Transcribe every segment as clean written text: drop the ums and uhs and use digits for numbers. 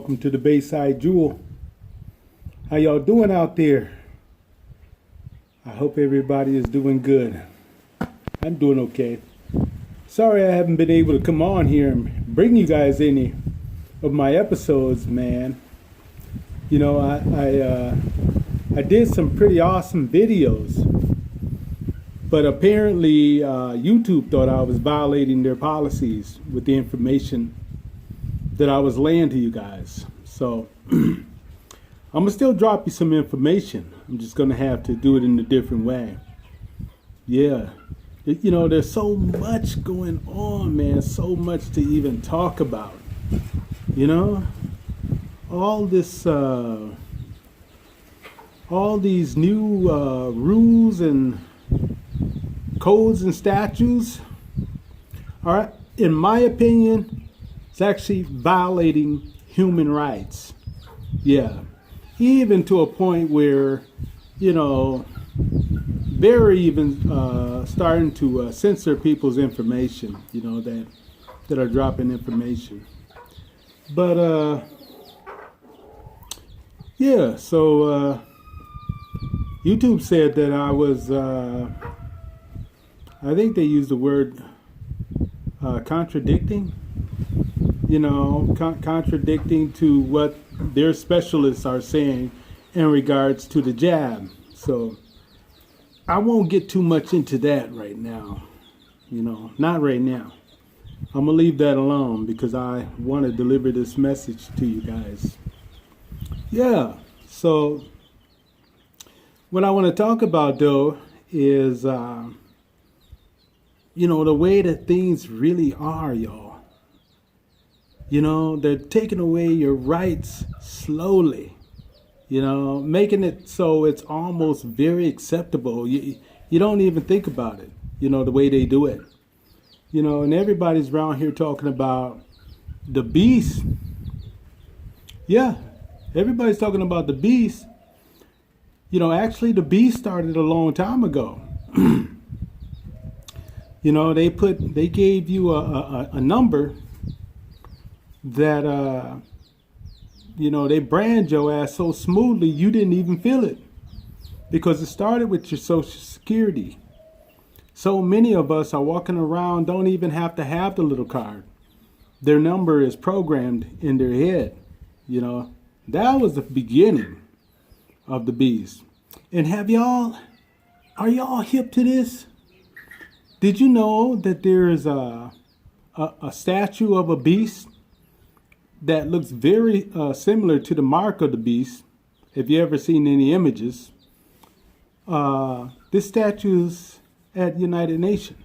welcome to the Bayside Jewel. How y'all doing out there? I hope everybody is doing good. I'm doing okay. Sorry I haven't been able to come on here and bring you guys any of my episodes, man. You know, I did some pretty awesome videos, but apparently YouTube thought I was violating their policies with the information that I was laying to you guys. So I'm gonna still drop you some information. I'm just gonna have to do it in a different way. Yeah, you know, there's so much going on, man. So much to even talk about. You know, all this, all these new rules and codes and statutes. All right, in my opinion, it's actually violating human rights. Yeah. Even to a point where, you know, they're even starting to censor people's information, you know, that are dropping information. But, yeah, so YouTube said that I was, I think they used the word contradicting. You know, contradicting to what their specialists are saying in regards to the jab. So I won't get too much into that right now. You know, not right now. I'm going to leave that alone because I want to deliver this message to you guys. Yeah, so what I want to talk about, though, is, you know, the way that things really are, y'all. You know, they're taking away your rights slowly, you know, making it so it's almost very acceptable. You don't even think about it, you know, the way they do it. You know, and everybody's around here talking about the beast. Yeah, everybody's talking about the beast. You know, actually the beast started a long time ago. You know, they gave you a number that, you know, they brand your ass so smoothly you didn't even feel it because it started with your Social Security. So many of us are walking around, don't even have to have the little card. Their number is programmed in their head. You know, that was the beginning of the beast. And are y'all hip to this? Did you know that there is a statue of a beast that looks very similar to the mark of the beast? If you ever seen any images, this statue's at United Nations.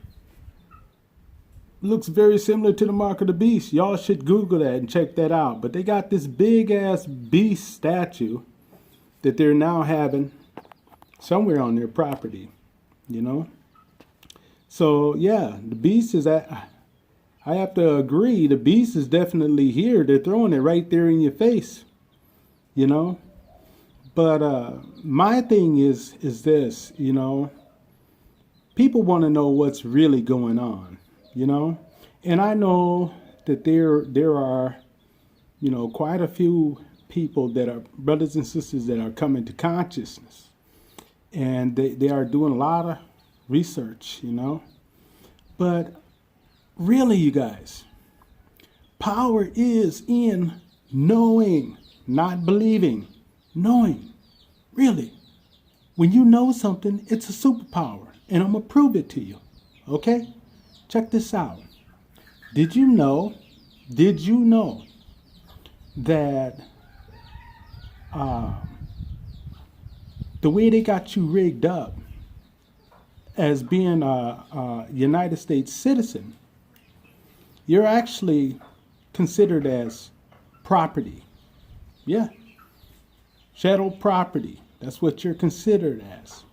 Looks very similar to the mark of the beast. Y'all should Google that and check that out. But they got this big ass beast statue that they're now having somewhere on their property, you know? So yeah, the beast is at, I have to agree, the beast is definitely here. They're throwing it right there in your face, you know? But my thing is this, you know? People want to know what's really going on, you know? And I know that there are, you know, quite a few people that are brothers and sisters that are coming to consciousness. And they are doing a lot of research, you know? But really, you guys, power is in knowing, not believing. Knowing. Really. When you know something, it's a superpower. And I'm going to prove it to you. Okay? Check this out. Did you know that the way they got you rigged up as being a United States citizen, you're actually considered as property. Yeah. Chattel property. That's what you're considered as.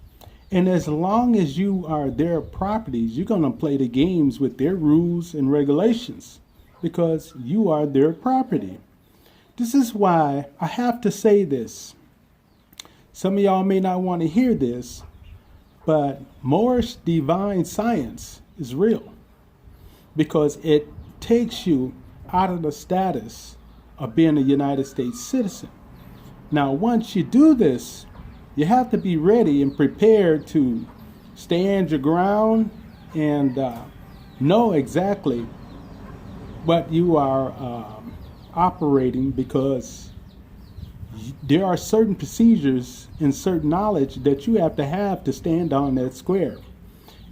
And as long as you are their properties, you're going to play the games with their rules and regulations because you are their property. This is why I have to say this. Some of y'all may not want to hear this, but Moorish divine science is real because it takes you out of the status of being a United States citizen. Now, once you do this, you have to be ready and prepared to stand your ground and know exactly what you are operating, because there are certain procedures and certain knowledge that you have to stand on that square.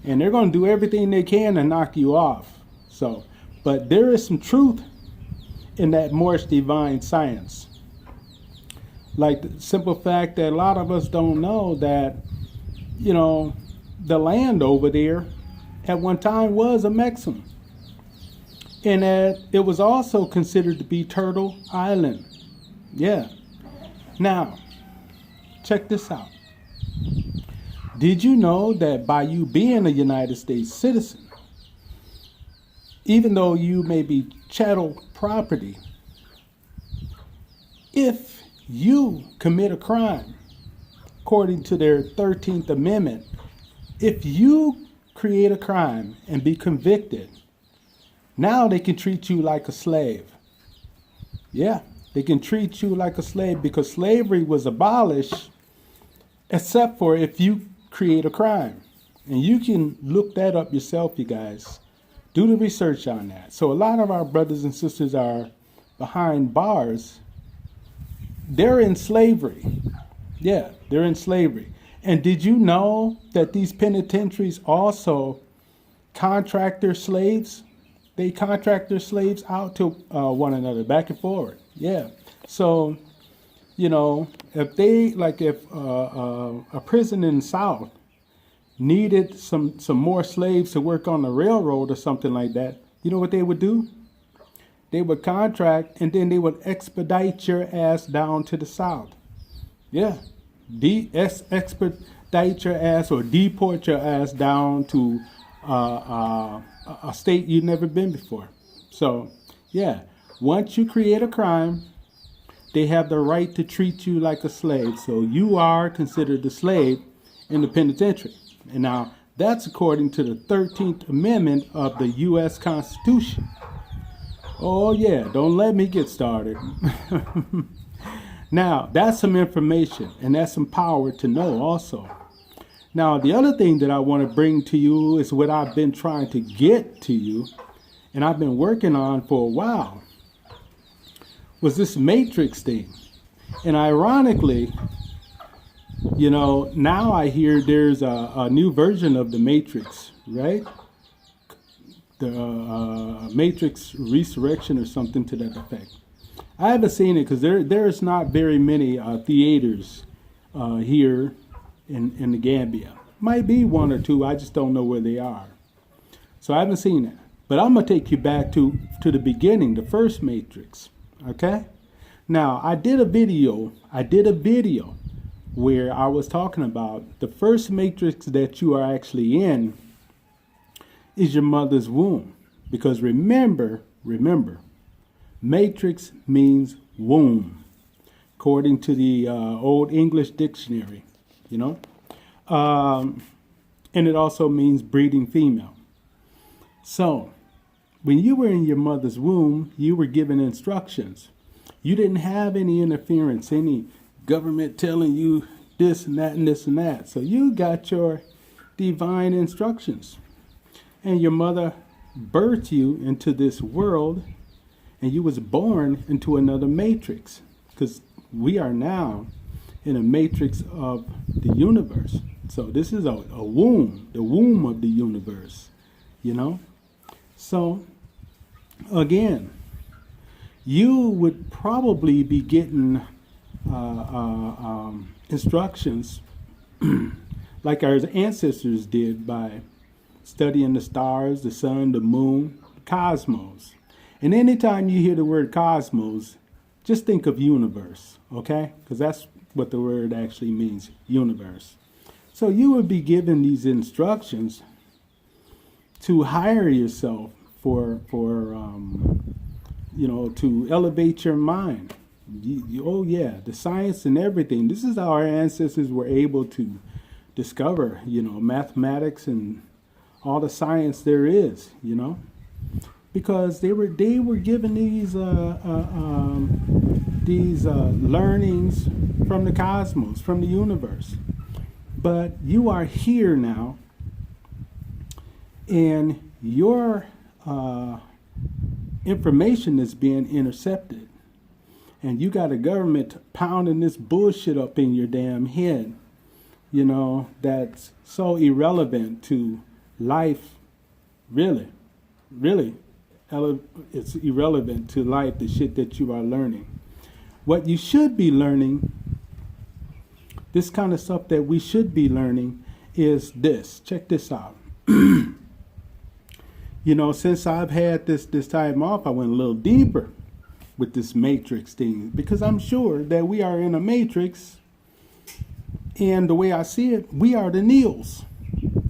And they're going to do everything they can to knock you off. So, but there is some truth in that Moorish divine science. Like the simple fact that a lot of us don't know that, the land over there at one time was a Mexican. And that it was also considered to be Turtle Island. Yeah. Now, check this out. Did you know that by you being a United States citizen, even though you may be chattel property, if you commit a crime, according to their 13th Amendment, if you create a crime and be convicted, now they can treat you like a slave. Yeah, they can treat you like a slave, because slavery was abolished except for if you create a crime. And you can look that up yourself, you guys. Do the research on that. So a lot of our brothers and sisters are behind bars. They're in slavery. Yeah, they're in slavery. And did you know that these penitentiaries also contract their slaves? They contract their slaves out to one another, back and forward. Yeah. So, if a prison in the South needed some more slaves to work on the railroad or something like that, you know what they would do? They would contract, and then they would expedite your ass down to the South. Yeah. Expedite your ass or deport your ass down to a state you've never been before. So, yeah, once you create a crime, they have the right to treat you like a slave. So you are considered a slave in the penitentiary. And now that's according to the 13th Amendment of the U.S. Constitution. Oh, yeah, don't let me get started. Now, that's some information, and that's some power to know also. Now, the other thing that I want to bring to you is what I've been trying to get to you, and I've been working on for a while, was this Matrix thing. And ironically, now I hear there's a new version of the Matrix, right? The Matrix Resurrection or something to that effect. I haven't seen it because there's not very many theaters here in the Gambia. Might be one or two, I just don't know where they are. So I haven't seen it. But I'm going to take you back to the beginning, the first Matrix. Okay? Now, I did a video where I was talking about the first Matrix that you are actually in is your mother's womb. Because remember, Matrix means womb, according to the Old English Dictionary, and it also means breeding female. So, when you were in your mother's womb, you were given instructions. You didn't have any interference, any government telling you this and that and this and that. So you got your divine instructions. And your mother birthed you into this world, and you was born into another matrix, because we are now in a matrix of the universe. So this is a womb, the womb of the universe, So, again, you would probably be getting instructions like our ancestors did by studying the stars, the sun, the moon, the cosmos. And anytime you hear the word cosmos, just think of universe, okay? Because that's what the word actually means, universe. So you would be given these instructions to hire yourself for to elevate your mind. The science and everything. This is how our ancestors were able to discover, mathematics and all the science there is, because they were given these learnings from the cosmos, from the universe. But you are here now, and your information is being intercepted, and you got a government pounding this bullshit up in your damn head, you know, that's so irrelevant to life. Really, it's irrelevant to life, the shit that you are learning. What you should be learning, this kind of stuff that we should be learning, is this. Check this out. You know, since I've had this time off, I went a little deeper with this matrix thing, because I'm sure that we are in a matrix, and the way I see it, we are the Neils.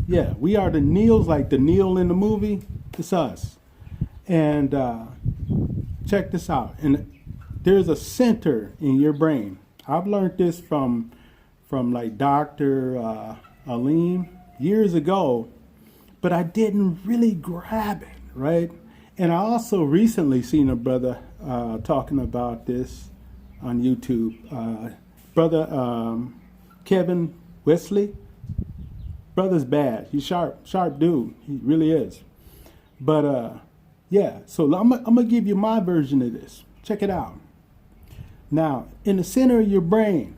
Yeah, we are the Neils, like the Neil in the movie. It's us. And check this out. And there's a center in your brain. I've learned this from like Dr. Aleem years ago, but I didn't really grab it, right? And I also recently seen a brother talking about this on YouTube. Brother Kevin Wesley. Brother's bad. He's sharp dude. He really is. But yeah, so I'm gonna give you my version of this. Check it out. Now, in the center of your brain,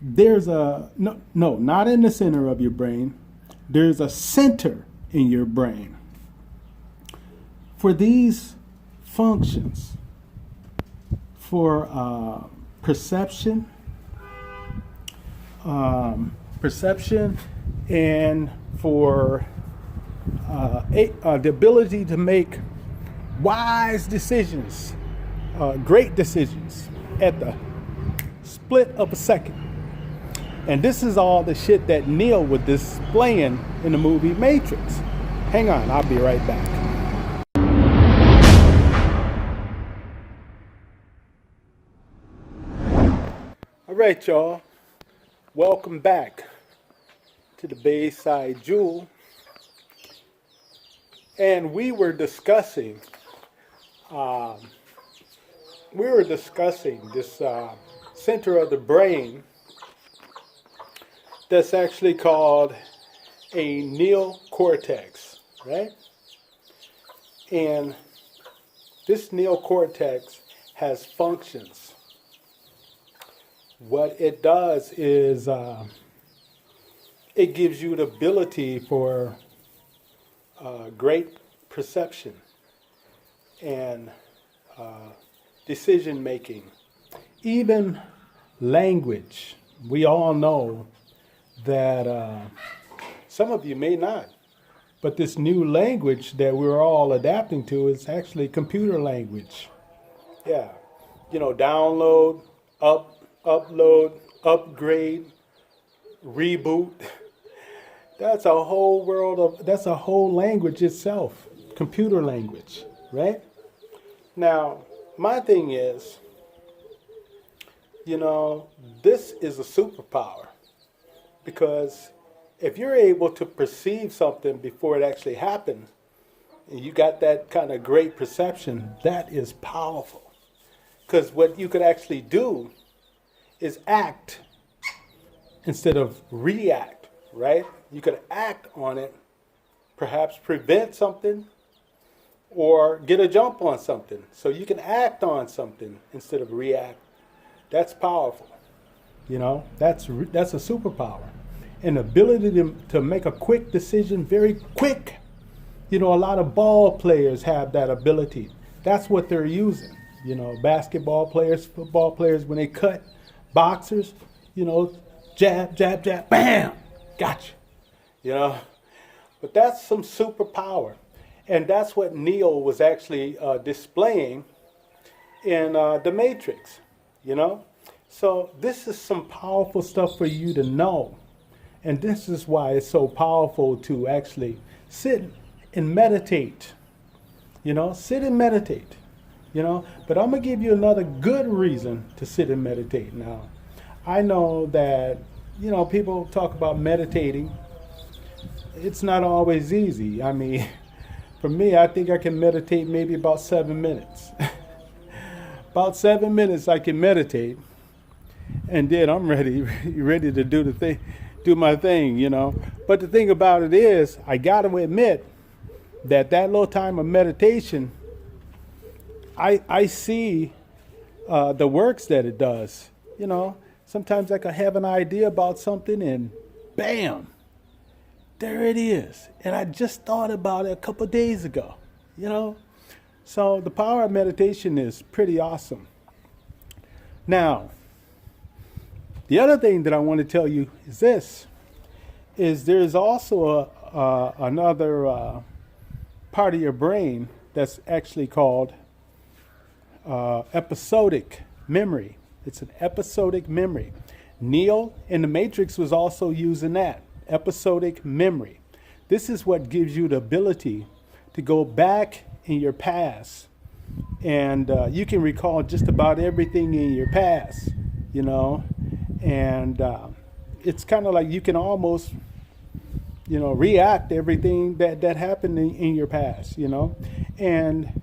there's not in the center of your brain. There's a center in your brain for these functions, for perception, and for the ability to make wise decisions, great decisions at the split of a second. And this is all the shit that Neo was displaying in the movie Matrix. Hang on, I'll be right back. All right, y'all. Welcome back to the Bayside Jewel. And we were discussing this center of the brain that's actually called a neocortex, right? And this neocortex has functions. What it does is it gives you the ability for great perception and decision making, even language. We all know that some of you may not, but this new language that we're all adapting to is actually computer language. Yeah, you know, download, upload, upgrade, reboot. That's a whole that's a whole language itself, computer language, right? Now, my thing is, you know, this is a superpower, because if you're able to perceive something before it actually happened, and you got that kind of great perception, that is powerful. Because what you could actually do is act instead of react, right? You could act on it, perhaps prevent something, or get a jump on something. So you can act on something instead of react. That's powerful. You know, that's a superpower. An ability to make a quick decision, very quick. You know, a lot of ball players have that ability. That's what they're using. You know, basketball players, football players, when they cut, boxers, you know, jab, jab, jab, bam, gotcha. You know, but that's some superpower. And that's what Neo was actually displaying in The Matrix, you know. So this is some powerful stuff for you to know. And this is why it's so powerful to actually sit and meditate. You know, sit and meditate. You know, but I'm going to give you another good reason to sit and meditate. Now, I know that, you know, people talk about meditating. It's not always easy. I mean, For me, I think I can meditate maybe about 7 minutes. About 7 minutes I can meditate, and then I'm ready to do the thing, do my thing, you know. But the thing about it is, I got to admit that little time of meditation, I see the works that it does. You know, sometimes I could have an idea about something, and bam, there it is. And I just thought about it a couple days ago. You know, so the power of meditation is pretty awesome. Now, the other thing that I want to tell you is this: is there's also another part of your brain that's actually called episodic memory. It's an episodic memory. Neo in the Matrix was also using that episodic memory. This is what gives you the ability to go back in your past, and you can recall just about everything in your past, you know, and it's kind of like you can almost, you know, react to everything that happened in your past, you know. And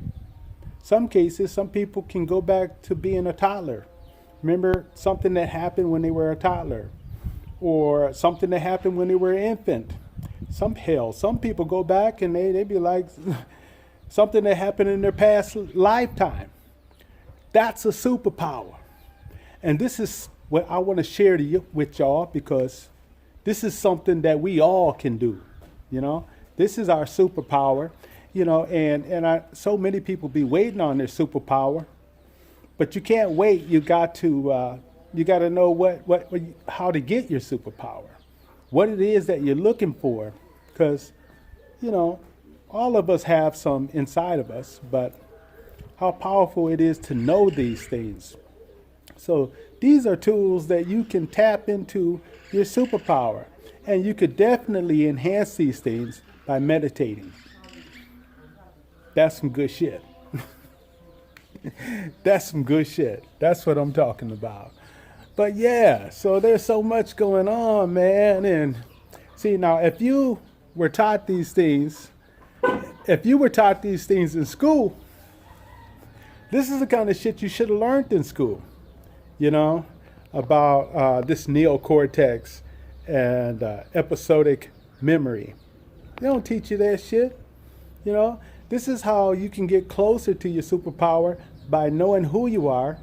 some cases, some people can go back to being a toddler. Remember something that happened when they were a toddler, or something that happened when they were an infant. Some people go back and they be like something that happened in their past lifetime. That's a superpower. And this is what I want to share with y'all, because this is something that we all can do. You know, this is our superpower, you know, and so many people be waiting on their superpower, but you can't wait. You got to know how to get your superpower, what it is that you're looking for, because, you know, all of us have some inside of us, but how powerful it is to know these things. So these are tools that you can tap into your superpower, and you could definitely enhance these things by meditating. That's some good shit. That's some good shit. That's what I'm talking about. But yeah, so there's so much going on, man. And see, now, if you were taught these things in school, this is the kind of shit you should have learned in school, you know, about this neocortex and episodic memory. They don't teach you that shit, you know. This is how you can get closer to your superpower, by knowing who you are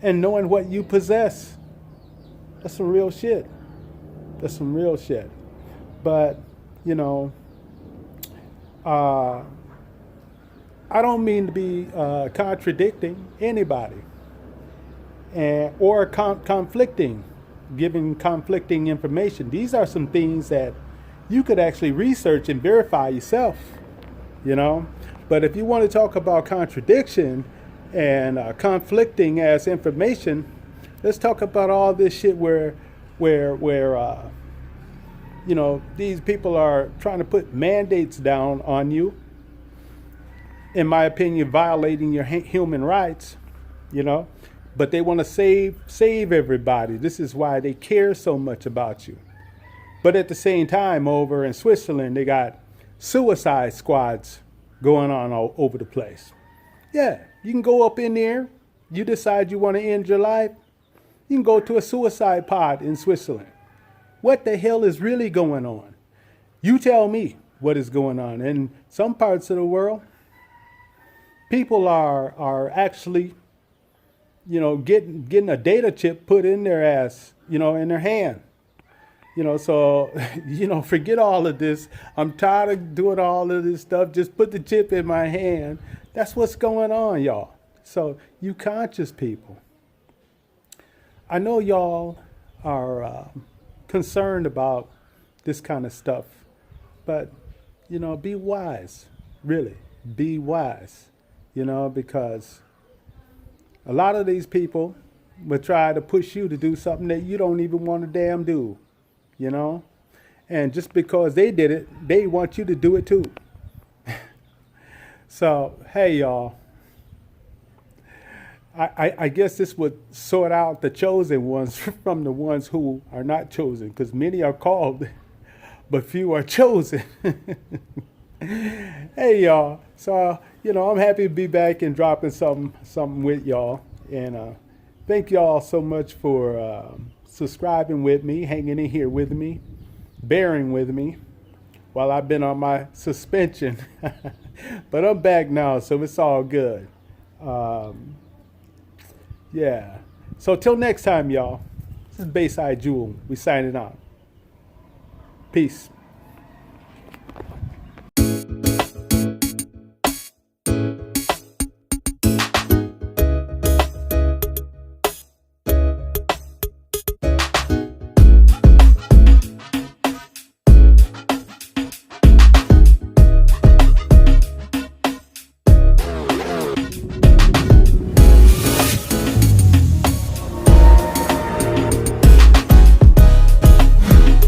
and knowing what you possess. That's some real shit. That's some real shit. But, you know, I don't mean to be contradicting anybody or conflicting, giving conflicting information. These are some things that you could actually research and verify yourself, you know. But if you want to talk about contradiction and conflicting as information, let's talk about all this shit where you know, these people are trying to put mandates down on you, in my opinion, violating your human rights, you know, but they want to save everybody. This is why they care so much about you. But at the same time, over in Switzerland, they got suicide squads going on all over the place. Yeah, you can go up in there. You decide you want to end your life. You can go to a suicide pod in Switzerland. What the hell is really going on? You tell me what is going on. In some parts of the world, people are actually, you know, getting a data chip put in their ass, you know, in their hand. You know, so, you know, forget all of this. I'm tired of doing all of this stuff. Just put the chip in my hand. That's what's going on, y'all. So, you conscious people, I know y'all are concerned about this kind of stuff, but, you know, be wise. Really, be wise, you know, because a lot of these people will try to push you to do something that you don't even want to damn do. You know, and just because they did it, they want you to do it too. So, hey, y'all, I guess this would sort out the chosen ones from the ones who are not chosen, because many are called, but few are chosen. Hey y'all. So I'm happy to be back and dropping something with y'all. And thank y'all so much for subscribing with me, hanging in here with me, bearing with me while I've been on my suspension. But I'm back now, so it's all good. Um, yeah. So till next time, y'all. This is Bayside Jewel. We signing out. Peace.